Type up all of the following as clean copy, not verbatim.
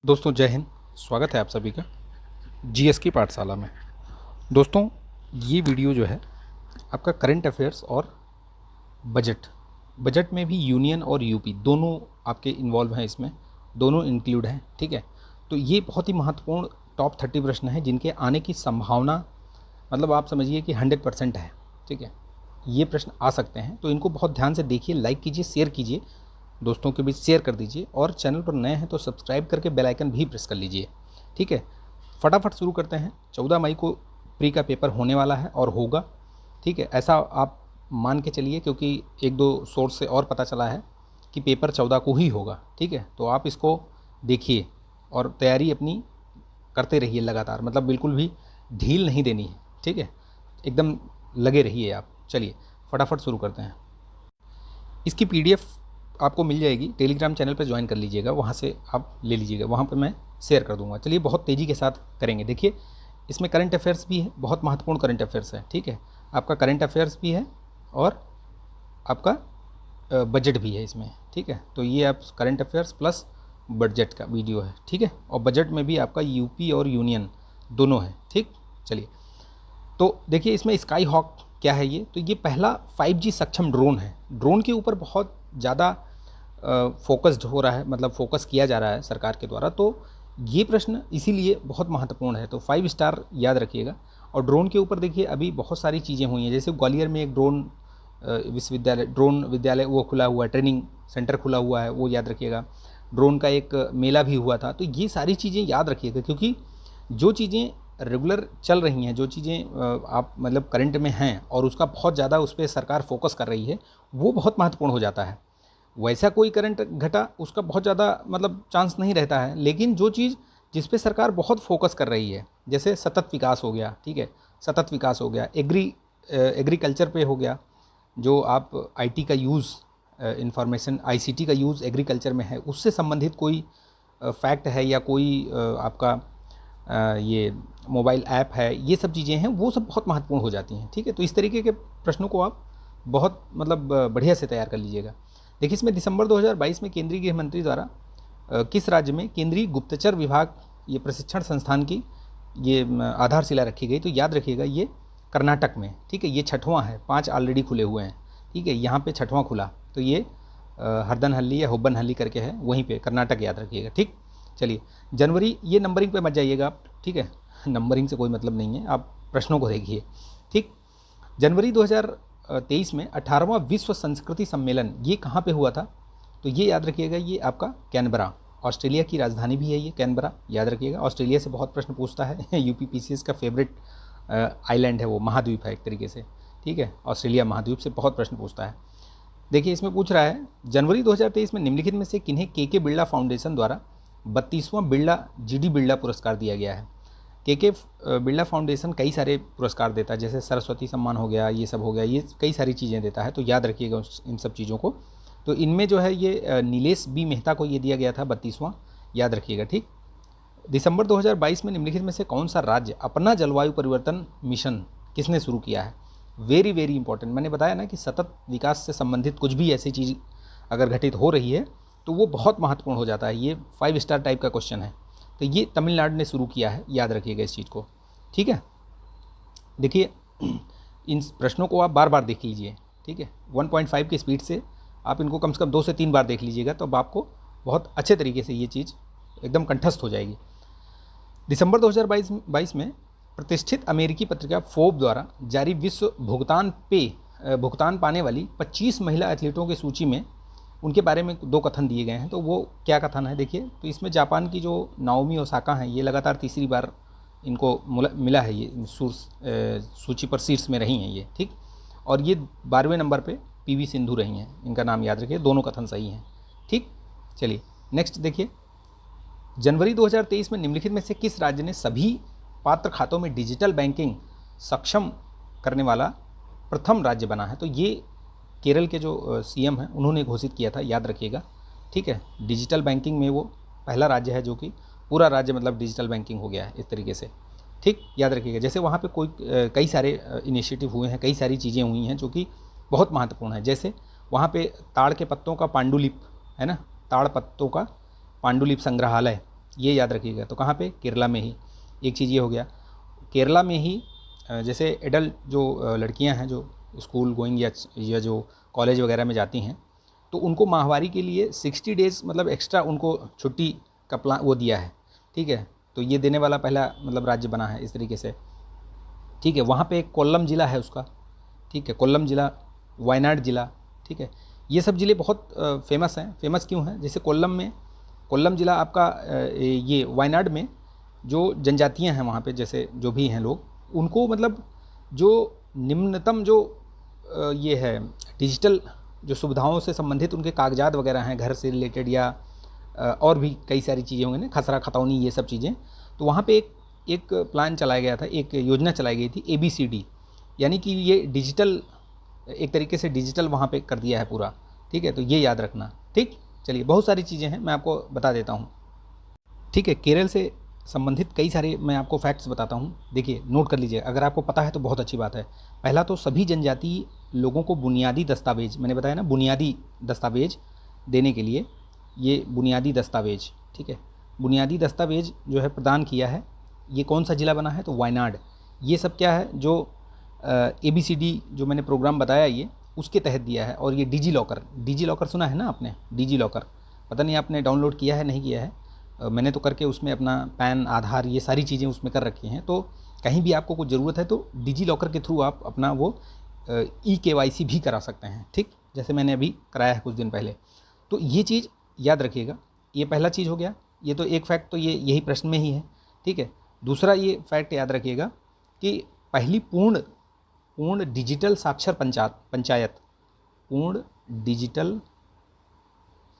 दोस्तों जय हिंद। स्वागत है आप सभी का जीएस की पाठशाला में। दोस्तों ये वीडियो जो है आपका करंट अफेयर्स और बजट बजट में भी यूनियन और यूपी दोनों आपके इन्वॉल्व हैं, इसमें दोनों इंक्लूड हैं। ठीक है, तो ये बहुत ही महत्वपूर्ण टॉप 30 प्रश्न हैं जिनके आने की संभावना मतलब आप समझिए कि 100% है। ठीक है, ये प्रश्न आ सकते हैं, तो इनको बहुत ध्यान से देखिए, लाइक कीजिए, शेयर कीजिए, दोस्तों के बीच शेयर कर दीजिए और चैनल पर नए हैं तो सब्सक्राइब करके बेल आइकन भी प्रेस कर लीजिए। ठीक है, फटाफट शुरू करते हैं। 14 मई को प्री का पेपर होने वाला है और होगा। ठीक है, ऐसा आप मान के चलिए, क्योंकि एक दो सोर्स से और पता चला है कि पेपर 14 को ही होगा। ठीक है, तो आप इसको देखिए और तैयारी अपनी करते रहिए लगातार, मतलब बिल्कुल भी ढील नहीं देनी है। ठीक है, एकदम लगे रहिए आप। चलिए फटाफट शुरू करते हैं। इसकी पीडीएफ आपको मिल जाएगी, टेलीग्राम चैनल पर ज्वाइन कर लीजिएगा, वहाँ से आप ले लीजिएगा, वहाँ पर मैं शेयर कर दूँगा। चलिए बहुत तेज़ी के साथ करेंगे। देखिए इसमें करंट अफेयर्स भी है, बहुत महत्वपूर्ण करंट अफेयर्स है। ठीक है, आपका करंट अफेयर्स भी है और आपका बजट भी है इसमें। ठीक है, तो ये आप करंट अफेयर्स प्लस बजट का वीडियो है। ठीक है, और बजट में भी आपका यूपी और यूनियन दोनों है। ठीक, चलिए तो देखिए इसमें स्काई हॉक क्या है। ये तो ये पहला 5G सक्षम ड्रोन है। ड्रोन के ऊपर बहुत ज़्यादा फोकस्ड हो रहा है, मतलब फोकस किया जा रहा है सरकार के द्वारा, तो ये प्रश्न इसीलिए बहुत महत्वपूर्ण है। तो 5 स्टार याद रखिएगा। और ड्रोन के ऊपर देखिए अभी बहुत सारी चीज़ें हुई हैं, जैसे ग्वालियर में एक विश्वविद्यालय ड्रोन विद्यालय वो खुला हुआ है, ट्रेनिंग सेंटर खुला हुआ है, वो याद रखिएगा। ड्रोन का एक मेला भी हुआ था। तो ये सारी चीज़ें याद रखिएगा, क्योंकि जो चीज़ें रेगुलर चल रही हैं, जो चीज़ें आप मतलब करंट में हैं और उसका बहुत ज़्यादा उस पर सरकार फोकस कर रही है, वो बहुत महत्वपूर्ण हो जाता है। वैसा कोई करंट घटा उसका बहुत ज़्यादा मतलब चांस नहीं रहता है, लेकिन जो चीज़ जिस पे सरकार बहुत फोकस कर रही है, जैसे सतत विकास हो गया। ठीक है, सतत विकास हो गया, एग्रीकल्चर पे हो गया, जो आप आईटी का यूज़, इंफॉर्मेशन आईसीटी का यूज़ एग्रीकल्चर में है, उससे संबंधित कोई फैक्ट है या कोई आपका ये मोबाइल ऐप है, ये सब चीज़ें हैं, वो सब बहुत महत्वपूर्ण हो जाती हैं। ठीक है, तो इस तरीके के प्रश्नों को आप बहुत मतलब बढ़िया से तैयार कर लीजिएगा। देखिए इसमें दिसंबर 2022 में केंद्रीय गृह मंत्री द्वारा किस राज्य में केंद्रीय गुप्तचर विभाग ये प्रशिक्षण संस्थान की ये आधारशिला रखी गई, तो याद रखिएगा ये कर्नाटक में। ठीक है, ये छठवां है, 5 ऑलरेडी खुले हुए हैं। ठीक है, यहाँ पे छठवां खुला, तो ये हरदनहल्ली या हुब्बनहल्ली करके है, वहीं पे कर्नाटक याद रखिएगा। ठीक, चलिए जनवरी, ये नंबरिंग पे मत जाइएगा आप। ठीक है, नंबरिंग से कोई मतलब नहीं है, आप प्रश्नों को देखिए। ठीक, जनवरी 2023 में 18वां विश्व संस्कृति सम्मेलन ये कहाँ पे हुआ था, तो ये याद रखिएगा, ये आपका कैनबरा, ऑस्ट्रेलिया की राजधानी भी है ये कैनबरा, याद रखिएगा। ऑस्ट्रेलिया से बहुत प्रश्न पूछता है यूपीपीसीएस का फेवरेट आइलैंड है, वो महाद्वीप है एक तरीके से। ठीक है, ऑस्ट्रेलिया महाद्वीप से बहुत प्रश्न पूछता है। देखिए इसमें पूछ रहा है जनवरी 2023 में निम्नलिखित में से किन्हें के बिरला फाउंडेशन द्वारा 32वां बिरला जीडी बिरला पुरस्कार दिया गया है। के बिरला फाउंडेशन कई सारे पुरस्कार देता है, जैसे सरस्वती सम्मान हो गया, ये सब हो गया, ये कई सारी चीज़ें देता है, तो याद रखिएगा इन सब चीज़ों को। तो इनमें जो है ये नीलेश बी मेहता को ये दिया गया था 32वां, याद रखिएगा। ठीक, दिसंबर 2022 में निम्नलिखित में से कौन सा राज्य अपना जलवायु परिवर्तन मिशन किसने शुरू किया है। वेरी वेरी इंपॉर्टेंट, मैंने बताया ना कि सतत विकास से संबंधित कुछ भी ऐसी चीज़ अगर घटित हो रही है तो वो बहुत महत्वपूर्ण हो जाता है। ये 5 स्टार टाइप का क्वेश्चन है, तो ये तमिलनाडु ने शुरू किया है, याद रखिएगा इस चीज़ को। ठीक है, देखिए इन प्रश्नों को आप बार बार देख लीजिए। ठीक है, 1.5 की स्पीड से आप इनको कम से कम 2 से 3 बार देख लीजिएगा, तो अब आपको बहुत अच्छे तरीके से ये चीज़ एकदम कंठस्थ हो जाएगी। दिसंबर 2022 में प्रतिष्ठित अमेरिकी पत्रिका फोर्ब द्वारा जारी विश्व भुगतान पाने वाली 25 महिला एथलीटों की सूची में उनके बारे में 2 कथन दिए गए हैं। तो वो क्या कथन है देखिए, तो इसमें जापान की जो नाओमी ओसाका हैं, ये लगातार तीसरी बार इनको मिला है, ये सूची पर शीर्ष में रही हैं ये। ठीक, और ये 12वें नंबर पे पीवी सिंधु रही हैं, इनका नाम याद रखिए, दोनों कथन सही हैं। ठीक, चलिए नेक्स्ट देखिए, जनवरी 2023 में निम्नलिखित में से किस राज्य ने सभी पात्र खातों में डिजिटल बैंकिंग सक्षम करने वाला प्रथम राज्य बना है। तो ये केरल के जो सीएम हैं उन्होंने घोषित किया था, याद रखिएगा। ठीक है, डिजिटल बैंकिंग में वो पहला राज्य है जो कि पूरा राज्य मतलब डिजिटल बैंकिंग हो गया है इस तरीके से। ठीक, याद रखिएगा। जैसे वहाँ पे कई सारे इनिशिएटिव हुए हैं, कई सारी चीज़ें हुई हैं जो कि बहुत महत्वपूर्ण है। जैसे वहाँ पे ताड़ के पत्तों का पांडुलिप है ना, ताड़ पत्तों का पांडुलिप संग्रहालय ये याद रखिएगा। तो कहाँ पे? केरला में ही। एक चीज़ ये हो गया, केरला में ही जैसे एडल्ट जो लड़कियां हैं जो स्कूल गोइंग या जो कॉलेज वगैरह में जाती हैं, तो उनको माहवारी के लिए 60 डेज़ मतलब एक्स्ट्रा उनको छुट्टी का प्लान वो दिया है, ठीक है। तो ये देने वाला पहला मतलब राज्य बना है इस तरीके से, ठीक है। वहाँ पे एक कोल्लम ज़िला है उसका, ठीक है, कोल्लम ज़िला, वायनाड ज़िला, ठीक है। ये सब ज़िले बहुत फेमस हैं। फेमस क्यों हैं? जैसे कोल्लम में, कोल्लम ज़िला आपका ये वायनाड में जो जनजातियां हैं वहाँ पे, जैसे जो भी हैं लोग, उनको मतलब जो निम्नतम जो ये है डिजिटल जो सुविधाओं से संबंधित उनके कागजात वगैरह हैं घर से रिलेटेड, या और भी कई सारी चीज़ें होंगी ना, खसरा खतौनी ये सब चीज़ें, तो वहाँ पे एक प्लान चलाया गया था, एक योजना चलाई गई थी ABCD, यानी कि ये डिजिटल एक तरीके से डिजिटल वहाँ पे कर दिया है पूरा, ठीक है। तो ये याद रखना, ठीक। चलिए, बहुत सारी चीज़ें हैं, मैं आपको बता देता हूँ, ठीक है। केरल से संबंधित कई सारे मैं आपको फैक्ट्स बताता हूँ, देखिए नोट कर लीजिए, अगर आपको पता है तो बहुत अच्छी बात है। पहला तो सभी जनजातीय लोगों को बुनियादी दस्तावेज, मैंने बताया ना, बुनियादी दस्तावेज देने के लिए ये बुनियादी दस्तावेज, ठीक है, बुनियादी दस्तावेज जो है प्रदान किया है। ये कौन सा ज़िला बना है? तो वायनाड। ये सब क्या है? जो ABCD जो मैंने प्रोग्राम बताया ये उसके तहत दिया है। और ये डिजी लॉकर सुना है ना आपने? डिजी लॉकर, पता नहीं आपने डाउनलोड किया है नहीं किया है, मैंने तो करके उसमें अपना पैन, आधार, ये सारी चीज़ें उसमें कर रखी हैं। तो कहीं भी आपको कुछ ज़रूरत है तो डिजी लॉकर के थ्रू आप अपना वो EKYC भी करा सकते हैं, ठीक, जैसे मैंने अभी कराया है कुछ दिन पहले। तो ये चीज़ याद रखिएगा, ये पहला चीज़ हो गया। ये तो एक फैक्ट तो ये यही प्रश्न में ही है, ठीक है। दूसरा ये फैक्ट याद रखिएगा कि पहली पूर्ण डिजिटल साक्षर पंचायत, पूर्ण डिजिटल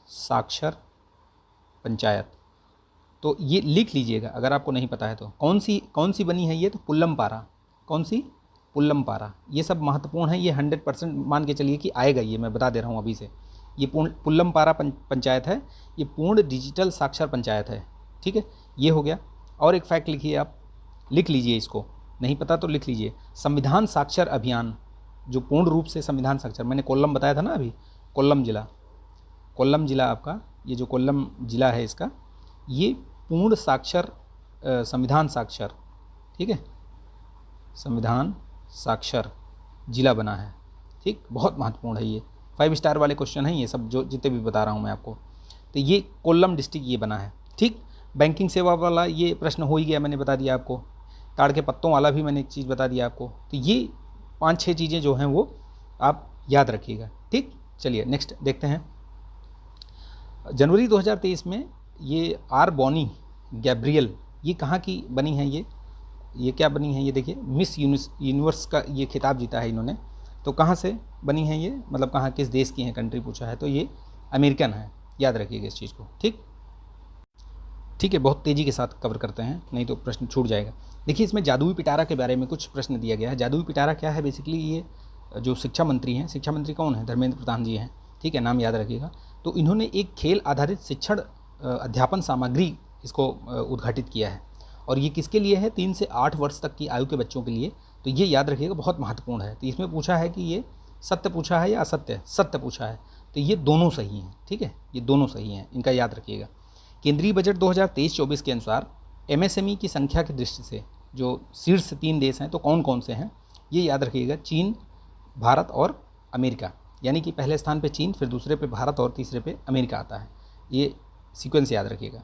साक्षर पंचायत, तो ये लिख लीजिएगा अगर आपको नहीं पता है तो। कौन सी बनी है ये? तो पुल्लमपारा। कौन सी? पुल्लमपारा। ये सब महत्वपूर्ण है, ये 100% मान के चलिए कि आएगा, ये मैं बता दे रहा हूँ अभी से। ये पुल्लमपारा पंचायत है, ये पूर्ण डिजिटल साक्षर पंचायत है, ठीक है। ये हो गया। और एक फैक्ट लिखिए, आप लिख लीजिए, इसको नहीं पता तो लिख लीजिए। संविधान साक्षर अभियान, जो पूर्ण रूप से संविधान साक्षर, मैंने कोल्लम बताया था ना अभी, कोल्लम ज़िला आपका, ये जो कोल्लम ज़िला है इसका, ये पूर्ण साक्षर संविधान साक्षर, ठीक है, संविधान साक्षर जिला बना है, ठीक। बहुत महत्वपूर्ण है ये, 5 स्टार वाले क्वेश्चन हैं ये सब, जो जितने भी बता रहा हूँ मैं आपको। तो ये कोल्लम डिस्ट्रिक्ट ये बना है, ठीक। बैंकिंग सेवा वाला ये प्रश्न हो ही गया, मैंने बता दिया आपको। ताड़ के पत्तों वाला भी मैंने एक चीज़ बता दिया आपको। तो ये 5-6 चीज़ें जो हैं वो आप याद रखिएगा, ठीक। चलिए नेक्स्ट देखते हैं। जनवरी 2023 में ये आर बॉनी गैब्रियल, ये कहाँ की बनी है? ये क्या बनी है? ये देखिए, मिस यूनिवर्स का ये खिताब जीता है इन्होंने। तो कहाँ से बनी है ये, मतलब कहाँ, किस देश की है, कंट्री पूछा है, तो ये अमेरिकन है, याद रखिएगा इस चीज़ को, ठीक है। बहुत तेज़ी के साथ कवर करते हैं, नहीं तो प्रश्न छूट जाएगा। देखिए, इसमें जादुई पिटारा के बारे में कुछ प्रश्न दिया गया है। जादुई पिटारा क्या है? बेसिकली ये जो शिक्षा मंत्री हैं, शिक्षा मंत्री कौन है? धर्मेंद्र प्रधान जी हैं, ठीक है, नाम याद रखिएगा। तो इन्होंने एक खेल आधारित शिक्षण अध्यापन सामग्री इसको उद्घाटित किया है। और ये किसके लिए है? 3 से 8 वर्ष तक की आयु के बच्चों के लिए। तो ये याद रखिएगा, बहुत महत्वपूर्ण है। तो इसमें पूछा है कि ये सत्य पूछा है या असत्य? सत्य पूछा है, तो ये दोनों सही हैं, ठीक है, ये दोनों सही हैं, इनका याद रखिएगा। केंद्रीय बजट 2023-24 के अनुसार MSME की संख्या की दृष्टि से जो शीर्ष 3 देश हैं, तो कौन कौन से हैं? ये याद रखिएगा, चीन, भारत और अमेरिका। यानी कि पहले स्थान पे चीन, फिर दूसरे पे भारत और तीसरे पे अमेरिका आता है। ये सीक्वेंस याद रखिएगा,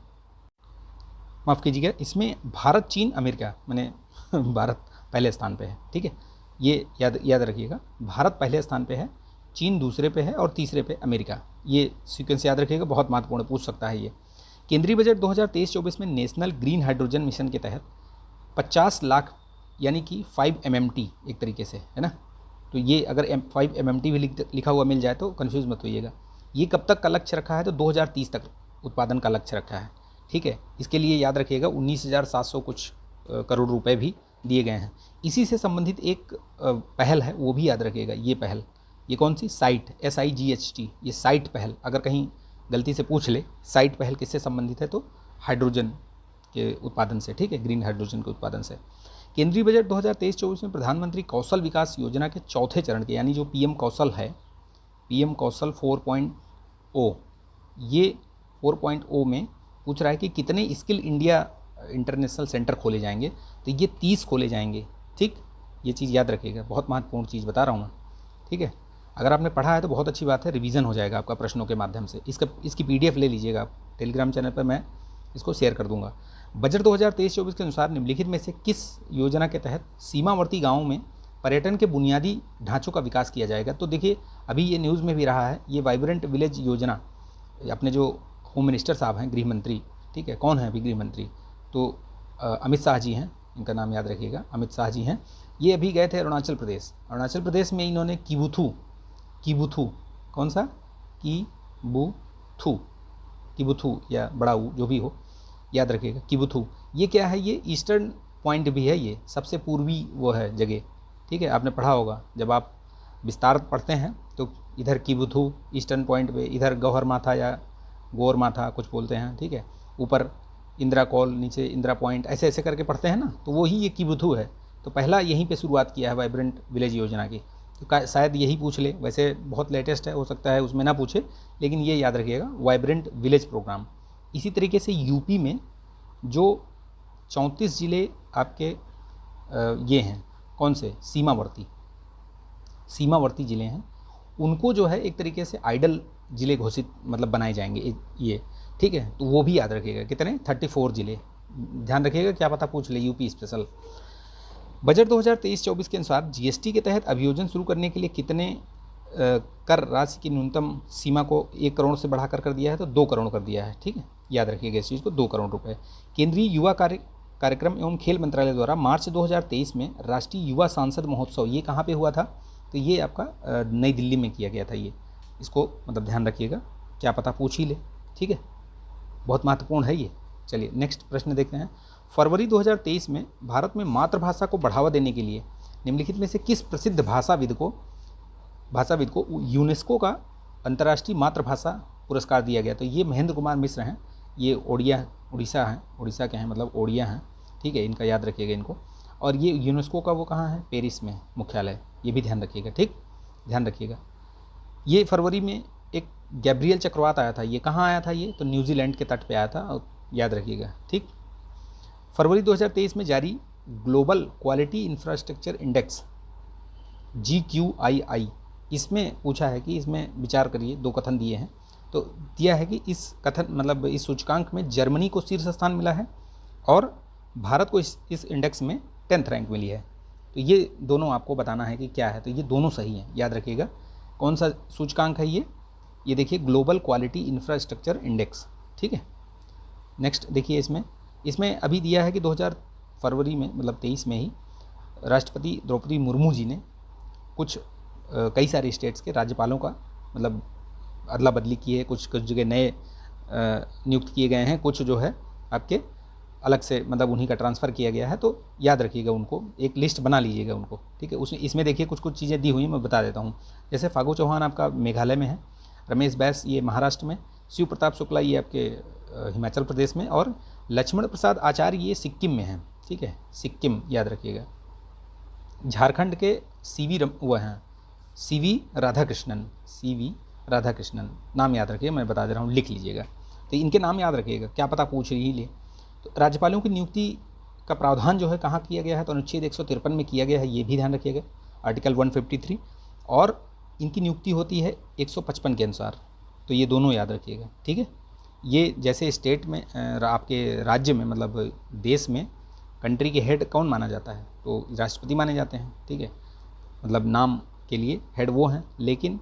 माफ़ कीजिएगा, इसमें भारत, चीन, अमेरिका, मैंने भारत पहले स्थान पे है, ठीक है। ये याद रखिएगा, भारत पहले स्थान पे है, चीन दूसरे पे है और तीसरे पे अमेरिका। ये सीक्वेंस याद रखिएगा, बहुत महत्वपूर्ण, पूछ सकता है ये। केंद्रीय बजट 2023-24 में नेशनल ग्रीन हाइड्रोजन मिशन के तहत 50 लाख, यानी कि 5 MMT एक तरीके से, है ना। तो ये अगर 5 MMT भी लिखा हुआ मिल जाए तो कन्फ्यूज़ मत होइएगा। ये कब तक का लक्ष्य रखा है? तो 2030 तक उत्पादन का लक्ष्य रखा है, ठीक है। इसके लिए याद रखिएगा 19,700 कुछ करोड़ रुपए भी दिए गए हैं। इसी से संबंधित एक पहल है, वो भी याद रखिएगा। ये पहल, ये कौन सी? साइट, SIGHT, ये साइट पहल। अगर कहीं गलती से पूछ ले, साइट पहल किससे संबंधित है? तो हाइड्रोजन के उत्पादन से, ठीक है, ग्रीन हाइड्रोजन के उत्पादन से। केंद्रीय बजट 2023-24 में प्रधानमंत्री कौशल विकास योजना के चौथे चरण के, यानी जो PM कौशल है, PM कौशल 4.0, ये 4.0 में पूछ रहा है कि कितने स्किल इंडिया इंटरनेशनल सेंटर खोले जाएंगे, तो ये 30 खोले जाएंगे। ठीक, ये चीज़ याद रखिएगा, बहुत महत्वपूर्ण चीज़ बता रहा हूँ मैं। ठीक है, अगर आपने पढ़ा है तो बहुत अच्छी बात है, रिवीजन हो जाएगा आपका प्रश्नों के माध्यम से। इसकी PDF ले लीजिएगा आप, टेलीग्राम चैनल पर मैं इसको शेयर कर दूंगा। बजट 2023-24 के अनुसार निम्नलिखित में से किस योजना के तहत सीमावर्ती गाँवों में पर्यटन के बुनियादी ढांचों का विकास किया जाएगा? तो देखिए, अभी ये न्यूज़ में भी रहा है, ये वाइब्रेंट विलेज योजना, अपने जो होम मिनिस्टर साहब हैं, गृह मंत्री, ठीक है, कौन है अभी गृह मंत्री, तो अमित शाह जी हैं, इनका नाम याद रखिएगा, अमित शाह जी हैं। ये अभी गए थे अरुणाचल प्रदेश में इन्होंने किबुथू, कौन सा, किबुथू या बड़ाऊ जो भी हो, याद रखिएगा किबुथू। ये क्या है, ये ईस्टर्न पॉइंट भी है, ये सबसे पूर्वी वो है जगह। ठीक है, आपने पढ़ा होगा जब आप विस्तार पढ़ते हैं तो इधर किबुथू ईस्टर्न पॉइंट पे, इधर गौहर माथा या गौर माथा कुछ बोलते हैं। ठीक है, ऊपर इंदिरा कॉल, नीचे इंदिरा पॉइंट, ऐसे ऐसे करके पढ़ते हैं ना, तो वही ये किबुथू है। तो पहला यहीं पे शुरुआत किया है वाइब्रेंट विलेज योजना की, तो शायद यही पूछ ले। वैसे बहुत लेटेस्ट है, हो सकता है उसमें ना पूछे, लेकिन ये याद रखिएगा, वाइब्रेंट विलेज प्रोग्राम। इसी तरीके से यूपी में जो 34 ज़िले आपके ये हैं, कौन से, सीमावर्ती ज़िले हैं, उनको जो है एक तरीके से आइडल ज़िले घोषित मतलब बनाए जाएंगे ये। ठीक है, तो वो भी याद रखिएगा, कितने, 34 ज़िले, ध्यान रखिएगा, क्या पता पूछ ले यूपी स्पेशल। बजट 2023-24 के अनुसार GST के तहत अभियोजन शुरू करने के लिए कितने कर राशि की न्यूनतम सीमा को 1 करोड़ से बढ़ाकर कर दिया है? तो 2 करोड़ कर दिया है। ठीक है, याद रखिएगा इस चीज़ को, 2 करोड़ रुपए। केंद्रीय युवा कार्यक्रम एवं खेल मंत्रालय द्वारा मार्च 2023 में राष्ट्रीय युवा सांसद महोत्सव, ये कहाँ पे हुआ था? तो ये आपका नई दिल्ली में किया गया था। ये इसको मतलब ध्यान रखिएगा, क्या पता पूछ ही ले। ठीक है, बहुत महत्वपूर्ण है ये। चलिए नेक्स्ट प्रश्न देखते हैं। फरवरी 2023 में भारत में मातृभाषा को बढ़ावा देने के लिए निम्नलिखित में से किस प्रसिद्ध भाषाविद को यूनेस्को का अंतर्राष्ट्रीय मातृभाषा पुरस्कार दिया गया? तो ये महेंद्र कुमार मिश्र हैं, ये उड़ीसा के हैं, मतलब ओडिया हैं। ठीक है, इनका याद रखिएगा इनको। और ये यूनेस्को का वो कहाँ है, पेरिस में मुख्यालय, ये भी ध्यान रखिएगा। ठीक, ध्यान रखिएगा। ये फरवरी में एक गैब्रियल चक्रवात आया था, ये कहाँ आया था? ये तो न्यूजीलैंड के तट पे आया था, याद रखिएगा। ठीक, फरवरी 2023 में जारी global quality infrastructure index GQII, इसमें पूछा है कि इसमें विचार करिए, 2 कथन दिए हैं। तो दिया है कि इस कथन मतलब इस सूचकांक में जर्मनी को शीर्ष स्थान मिला है और भारत को इस इंडेक्स में 10th रैंक मिली है। तो ये दोनों आपको बताना है कि क्या है, तो ये दोनों सही हैं, याद रखिएगा। कौन सा सूचकांक है ये देखिए, ग्लोबल क्वालिटी इंफ्रास्ट्रक्चर इंडेक्स। ठीक है, नेक्स्ट देखिए, इसमें अभी दिया है कि 2000 फरवरी में मतलब 23 में ही राष्ट्रपति द्रौपदी मुर्मू जी ने कुछ कई सारे स्टेट्स के राज्यपालों का मतलब अदला बदली की है, कुछ जगह नए नियुक्त किए गए हैं, कुछ जो है आपके अलग से मतलब उन्हीं का ट्रांसफ़र किया गया है। तो याद रखिएगा, उनको एक लिस्ट बना लीजिएगा उनको। ठीक है, इसमें देखिए कुछ चीज़ें दी हुई हैं, मैं बता देता हूँ। जैसे फागू चौहान आपका मेघालय में है, रमेश बैस ये महाराष्ट्र में, शिव प्रताप शुक्ला ये आपके हिमाचल प्रदेश में, और लक्ष्मण प्रसाद आचार्य ये सिक्किम में हैं। ठीक है, सिक्किम याद रखिएगा। झारखंड के CV राधाकृष्णन नाम याद रखिएगा, मैं बता दे रहा हूँ, लिख लीजिएगा। तो इनके नाम याद रखिएगा, क्या पता पूछ ही ले। तो राज्यपालों की नियुक्ति का प्रावधान जो है कहाँ किया गया है? तो अनुच्छेद 153 में किया गया है, ये भी ध्यान रखिएगा, आर्टिकल 153। और इनकी नियुक्ति होती है 155 के अनुसार। तो ये दोनों याद रखिएगा। ठीक है, ये जैसे स्टेट में आपके राज्य में मतलब देश में कंट्री के हेड कौन माना जाता है? तो राष्ट्रपति माने जाते हैं। ठीक है, मतलब नाम के लिए हेड वो हैं, लेकिन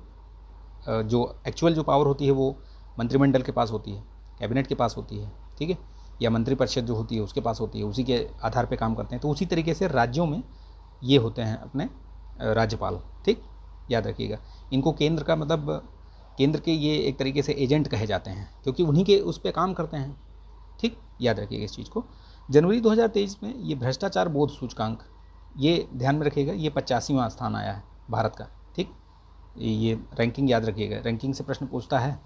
जो एक्चुअल जो पावर होती है वो मंत्रिमंडल के पास होती है, कैबिनेट के पास होती है। ठीक है, या मंत्रिपरिषद जो होती है उसके पास होती है, उसी के आधार पे काम करते हैं। तो उसी तरीके से राज्यों में ये होते हैं अपने राज्यपाल। ठीक, याद रखिएगा। इनको केंद्र का मतलब केंद्र के ये एक तरीके से एजेंट कहे जाते हैं, क्योंकि उन्हीं के उस पर काम करते हैं। ठीक, याद रखिएगा इस चीज़ को। जनवरी 2023 में ये भ्रष्टाचार बोध सूचकांक, ये ध्यान में रखिएगा, ये 85वां स्थान आया है भारत का। ठीक, ये रैंकिंग याद रखिएगा, रैंकिंग से प्रश्न पूछता है।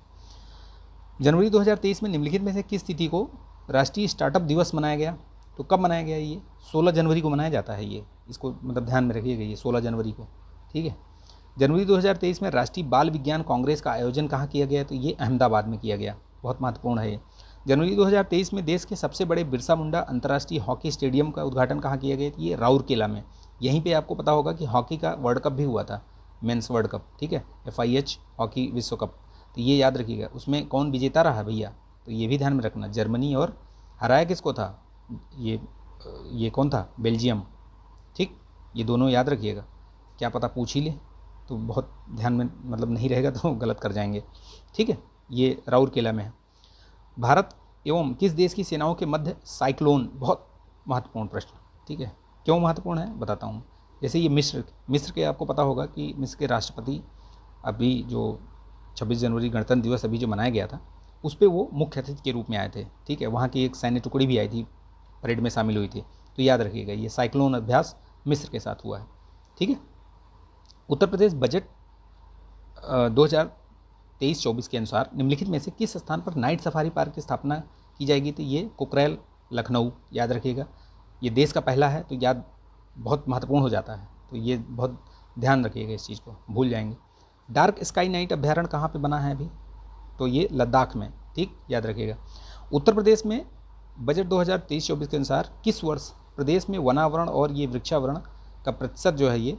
जनवरी 2023 में निम्नलिखित में से किस तिथि को राष्ट्रीय स्टार्टअप दिवस मनाया गया? तो कब मनाया गया? ये 16 जनवरी को मनाया जाता है। ये इसको मतलब ध्यान में रखिएगा, ये 16 जनवरी को। ठीक है, जनवरी 2023 में राष्ट्रीय बाल विज्ञान कांग्रेस का आयोजन कहाँ किया गया? तो ये अहमदाबाद में किया गया, बहुत महत्वपूर्ण है ये। जनवरी 2023 में देश के सबसे बड़े बिरसा मुंडा अंतर्राष्ट्रीय हॉकी स्टेडियम का उद्घाटन कहाँ किया गया? ये राउरकेला में। यहीं पे आपको पता होगा कि हॉकी का वर्ल्ड कप भी हुआ था, मेंस वर्ल्ड कप, ठीक है, FIH हॉकी विश्व कप। तो ये याद रखिएगा, उसमें कौन विजेता रहा भैया, तो ये भी ध्यान में रखना, जर्मनी, और हराया किसको था, ये कौन था, बेल्जियम, ठीक। ये दोनों याद रखिएगा, क्या पता पूछ ही ले, तो बहुत ध्यान में मतलब नहीं रहेगा तो गलत कर जाएंगे, ठीक है। ये राउरकेला में है। भारत एवं किस देश की सेनाओं के मध्य साइक्लोन, बहुत महत्वपूर्ण प्रश्न, ठीक है, क्यों महत्वपूर्ण है बताता हूँ। जैसे ये मिस्र के आपको पता होगा कि मिस्र के राष्ट्रपति अभी जो 26 जनवरी गणतंत्र दिवस अभी जो मनाया गया था, उस पर वो मुख्य अतिथि के रूप में आए थे, ठीक है। वहाँ की एक सैन्य टुकड़ी भी आई थी, परेड में शामिल हुई थी। तो याद रखिएगा, ये साइक्लोन अभ्यास मिस्र के साथ हुआ है, ठीक है। उत्तर प्रदेश बजट 2023-24 के अनुसार निम्नलिखित में से किस स्थान पर नाइट सफारी पार्क की स्थापना की जाएगी? तो ये कुकरेल, लखनऊ, याद रखिएगा। ये देश का पहला है, तो याद बहुत महत्वपूर्ण हो जाता है, तो ये बहुत ध्यान रखिएगा, इस चीज़ को भूल जाएंगे। डार्क स्काई नाइट अभ्यारण्य कहाँ पे बना है अभी? तो ये लद्दाख में, ठीक, याद रखिएगा। उत्तर प्रदेश में बजट 2023-24 के अनुसार किस वर्ष प्रदेश में वनावरण और ये वृक्षावरण का प्रतिशत जो है ये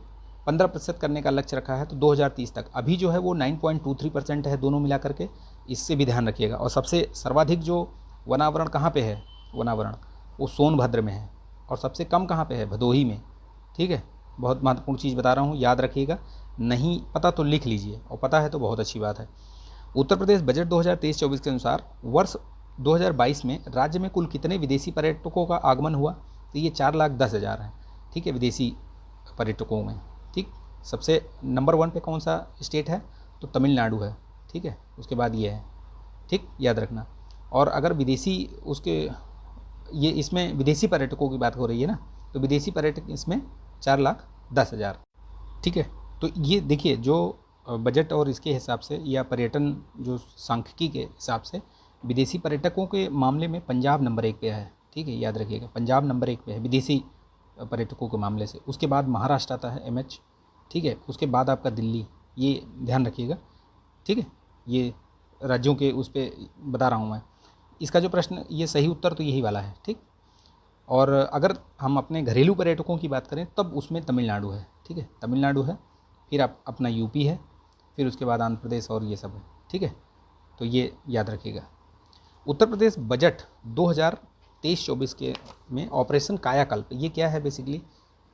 15% करने का लक्ष्य रखा है? तो 2030 तक। अभी जो है वो 9.23% है, दोनों मिला करके, इससे भी ध्यान रखिएगा। और सबसे सर्वाधिक जो वनावरण कहाँ पे है, वनावरण वो सोनभद्र में है, और सबसे कम कहाँ पे है, भदोही में, ठीक है। बहुत महत्वपूर्ण चीज़ बता रहा हूँ, याद रखिएगा, नहीं पता तो लिख लीजिए, और पता है तो बहुत अच्छी बात है। उत्तर प्रदेश बजट 2023-24 के अनुसार वर्ष 2022 में राज्य में कुल कितने विदेशी पर्यटकों का आगमन हुआ? तो ये 4,10,000 है, ठीक है, विदेशी पर्यटकों में, ठीक। सबसे नंबर 1 पे कौन सा स्टेट है? तो तमिलनाडु है, ठीक है, उसके बाद ये है, ठीक, याद रखना। और अगर विदेशी ये इसमें विदेशी पर्यटकों की बात हो रही है ना, तो विदेशी पर्यटक इसमें 4,10,000, ठीक है। तो ये देखिए, जो बजट और इसके हिसाब से या पर्यटन जो सांख्यिकी के हिसाब से विदेशी पर्यटकों के मामले में पंजाब नंबर 1 पे है, ठीक है, याद रखिएगा, पंजाब नंबर 1 पे है विदेशी पर्यटकों के मामले से। उसके बाद महाराष्ट्र आता है, MH, ठीक है, उसके बाद आपका दिल्ली, ये ध्यान रखिएगा, ठीक है। ये राज्यों के उस पर बता रहा हूँ मैं। इसका जो प्रश्न, ये सही उत्तर तो यही वाला है, ठीक। और अगर हम अपने घरेलू पर्यटकों की बात करें तब उसमें तमिलनाडु है, ठीक है, तमिलनाडु है, फिर आप अपना यूपी है, फिर उसके बाद आंध्र प्रदेश और ये सब है, ठीक है। तो ये याद रखिएगा। उत्तर प्रदेश बजट 2023-24 के में ऑपरेशन कायाकल्प, ये क्या है बेसिकली?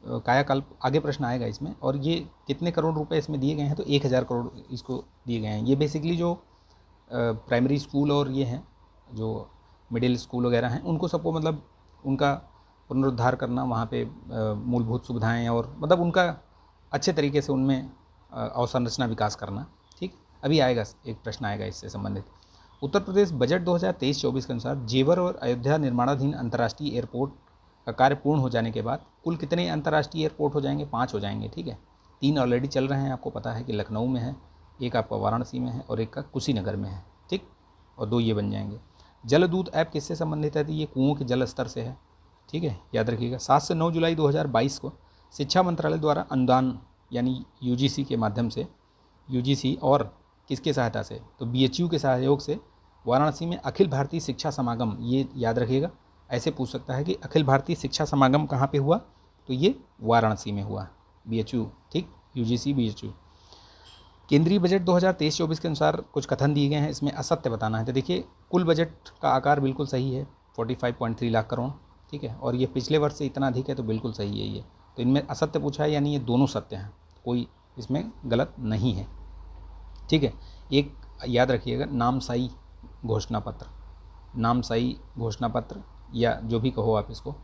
कायाकल्प आगे प्रश्न आएगा इसमें। और ये कितने करोड़ रुपए इसमें दिए गए हैं? तो 1,000 करोड़ इसको दिए गए हैं। ये बेसिकली जो प्राइमरी स्कूल और ये हैं, जो मिडिल स्कूल वगैरह हैं, उनको सबको मतलब उनका पुनरुद्धार करना, वहाँ पे मूलभूत सुविधाएं और मतलब उनका अच्छे तरीके से उनमें अवसंरचना विकास करना, ठीक। अभी आएगा, एक प्रश्न आएगा इससे संबंधित। उत्तर प्रदेश बजट 2023-24 के अनुसार जेवर और अयोध्या निर्माणाधीन अंतर्राष्ट्रीय एयरपोर्ट का कार्य पूर्ण हो जाने के बाद कुल कितने अंतर्राष्ट्रीय एयरपोर्ट हो जाएंगे? 5 हो जाएंगे, ठीक है। 3 ऑलरेडी चल रहे हैं, आपको पता है कि लखनऊ में है, एक आपका वाराणसी में है और एक का कुशीनगर में है, ठीक, और 2 ये बन जाएंगे। जलदूत ऐप किससे संबंधित है? तो ये कुओं के जल स्तर से है, ठीक है, याद रखिएगा। 7 से 9 जुलाई 2022 को शिक्षा मंत्रालय द्वारा अनुदान यानी UGC के माध्यम से, UGC और किसके सहायता से? तो BHU के सहयोग से वाराणसी में अखिल भारतीय शिक्षा समागम, ये याद रखिएगा, ऐसे पूछ सकता है कि अखिल भारतीय शिक्षा समागम कहाँ पे हुआ? तो ये वाराणसी में हुआ, BHU, ठीक, UGC BHU। केंद्रीय बजट 2023-24 के अनुसार कुछ कथन दिए गए हैं, इसमें असत्य बताना है। तो देखिए, कुल बजट का आकार बिल्कुल सही है, 45.3 लाख करोड़, ठीक है, और ये पिछले वर्ष से इतना अधिक है, तो बिल्कुल सही है ये। तो इनमें असत्य पूछा है, यानी ये दोनों सत्य हैं, कोई इसमें गलत नहीं है, ठीक है। एक याद रखिएगा, नामसाई घोषणा पत्र, नामसाई घोषणा पत्र या जो भी कहो आप इसको,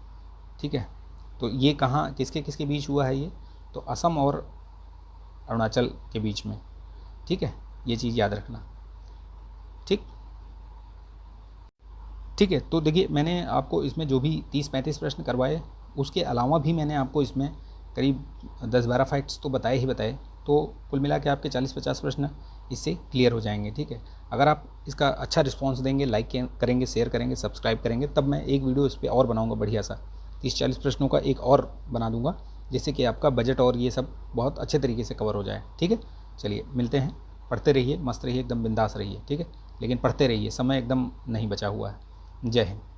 ठीक है। तो ये कहाँ किसके किसके बीच हुआ है ये? तो असम और अरुणाचल के बीच में, ठीक है, ये चीज़ याद रखना, ठीक, ठीक है। तो देखिए, मैंने आपको इसमें जो भी 30-35 प्रश्न करवाए, उसके अलावा भी मैंने आपको इसमें करीब 10-12 फैक्ट्स तो बताए ही बताए, तो कुल मिला के आपके 40-50 प्रश्न इससे क्लियर हो जाएंगे, ठीक है। अगर आप इसका अच्छा रिस्पांस देंगे, लाइक करेंगे, शेयर करेंगे, सब्सक्राइब करेंगे, तब मैं एक वीडियो इस पर और बनाऊंगा बढ़िया सा, 30-40 प्रश्नों का एक और बना दूंगा, जिससे कि आपका बजट और ये सब बहुत अच्छे तरीके से कवर हो जाए, ठीक है। चलिए मिलते हैं, पढ़ते रहिए, मस्त रहिए, एकदम बिंदास रहिए, ठीक है, लेकिन पढ़ते रहिए, समय एकदम नहीं बचा हुआ है। जय हिंद।